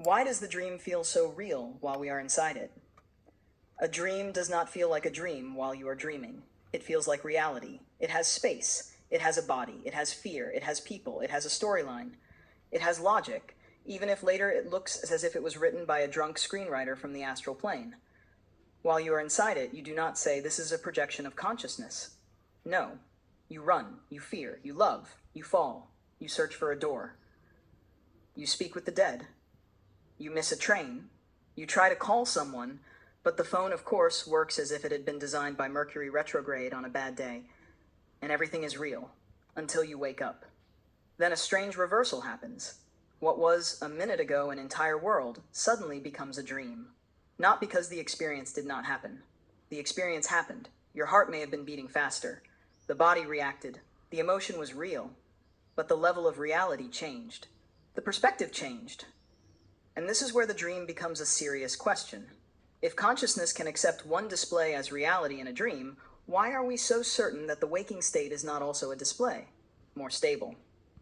Why does the dream feel so real while we are inside it? A dream does not feel like a dream while you are dreaming. It feels like reality. It has space. It has a body. It has fear. It has people. It has a storyline. It has logic, even if later it looks as if it was written by a drunk screenwriter from the astral plane. While you are inside it, you do not say, "This is a projection of consciousness." No. You run. You fear. You love. You fall. You search for a door. You speak with the dead. You miss a train. You try to call someone, but the phone, of course, works as if it had been designed by Mercury retrograde on a bad day, and everything is real until you wake up. Then a strange reversal happens. What was, a minute ago, an entire world suddenly becomes a dream. Not because the experience did not happen. The experience happened. Your heart may have been beating faster. The body reacted. The emotion was real. But the level of reality changed. The perspective changed. And this is where the dream becomes a serious question. If consciousness can accept one display as reality in a dream, why are we so certain that the waking state is not also a display? More stable,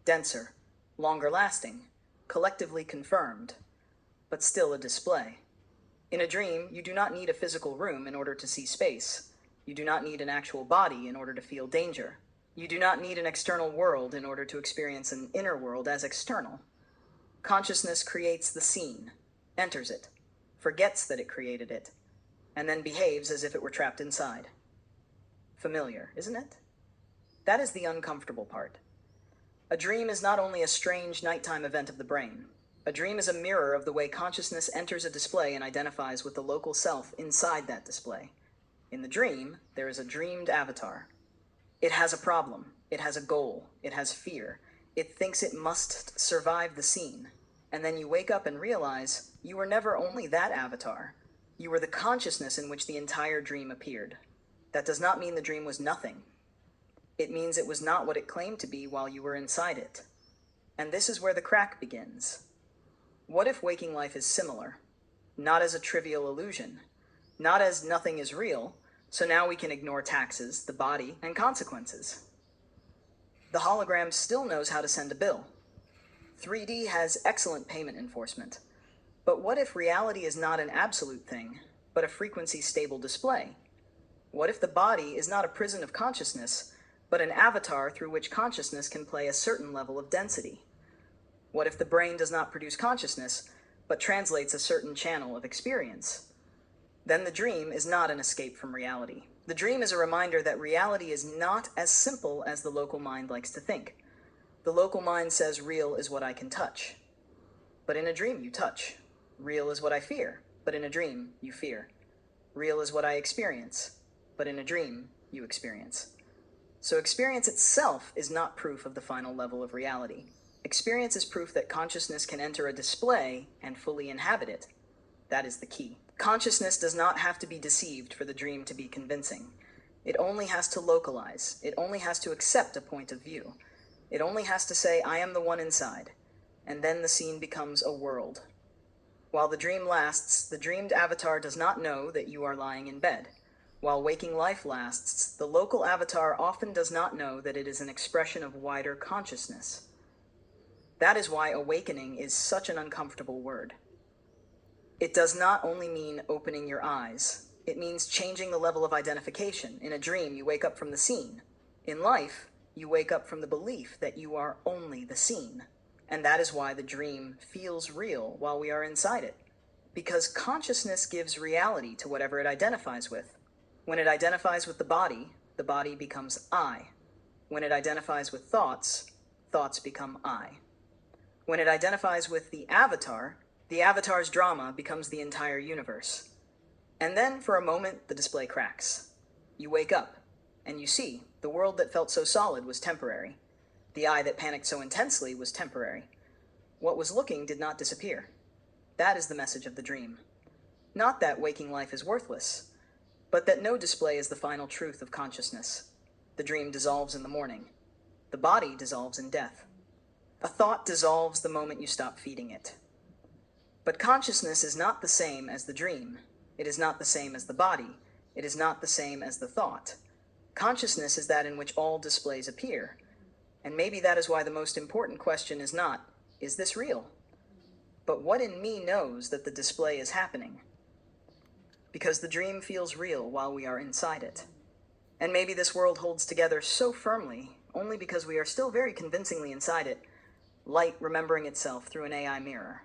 denser, longer lasting, collectively confirmed, but still a display. In a dream, you do not need a physical room in order to see space. You do not need an actual body in order to feel danger. You do not need an external world in order to experience an inner world as external. Consciousness creates the scene, enters it, forgets that it created it, and then behaves as if it were trapped inside. Familiar, isn't it? That is the uncomfortable part. A dream is not only a strange nighttime event of the brain. A dream is a mirror of the way consciousness enters a display and identifies with the local self inside that display. In the dream, there is a dreamed avatar. It has a problem. It has a goal. It has fear. It thinks it must survive the scene. And then you wake up and realize you were never only that avatar. You were the consciousness in which the entire dream appeared. That does not mean the dream was nothing. It means it was not what it claimed to be while you were inside it. And this is where the crack begins. What if waking life is similar? Not as a trivial illusion. Not as nothing is real, so now we can ignore taxes, the body, and consequences. The hologram still knows how to send a bill. 3D has excellent payment enforcement. But what if reality is not an absolute thing, but a frequency-stable display? What if the body is not a prison of consciousness, but an avatar through which consciousness can play a certain level of density? What if the brain does not produce consciousness, but translates a certain channel of experience? Then the dream is not an escape from reality. The dream is a reminder that reality is not as simple as the local mind likes to think. The local mind says real is what I can touch. But in a dream you touch. Real is what I fear, but in a dream you fear. Real is what I experience, but in a dream you experience. So experience itself is not proof of the final level of reality. Experience is proof that consciousness can enter a display and fully inhabit it. That is the key. Consciousness does not have to be deceived for the dream to be convincing. It only has to localize. It only has to accept a point of view. It only has to say, I am the one inside. And then the scene becomes a world. While the dream lasts, the dreamed avatar does not know that you are lying in bed. While waking life lasts, the local avatar often does not know that it is an expression of wider consciousness. That is why awakening is such an uncomfortable word. It does not only mean opening your eyes. It means changing the level of identification. In a dream, you wake up from the scene. In life, you wake up from the belief that you are only the scene. And that is why the dream feels real while we are inside it. Because consciousness gives reality to whatever it identifies with. When it identifies with the body becomes I. When it identifies with thoughts become I. When it identifies with the avatar's drama becomes the entire universe. And then, for a moment, the display cracks. You wake up, and you see the world that felt so solid was temporary. The I that panicked so intensely was temporary. What was looking did not disappear. That is the message of the dream. Not that waking life is worthless, but that no display is the final truth of consciousness. The dream dissolves in the morning. The body dissolves in death. A thought dissolves the moment you stop feeding it. But consciousness is not the same as the dream. It is not the same as the body. It is not the same as the thought. Consciousness is that in which all displays appear. And maybe that is why the most important question is not, is this real? But what in me knows that the display is happening? Because the dream feels real while we are inside it. And maybe this world holds together so firmly only because we are still very convincingly inside it, light remembering itself through an AI mirror.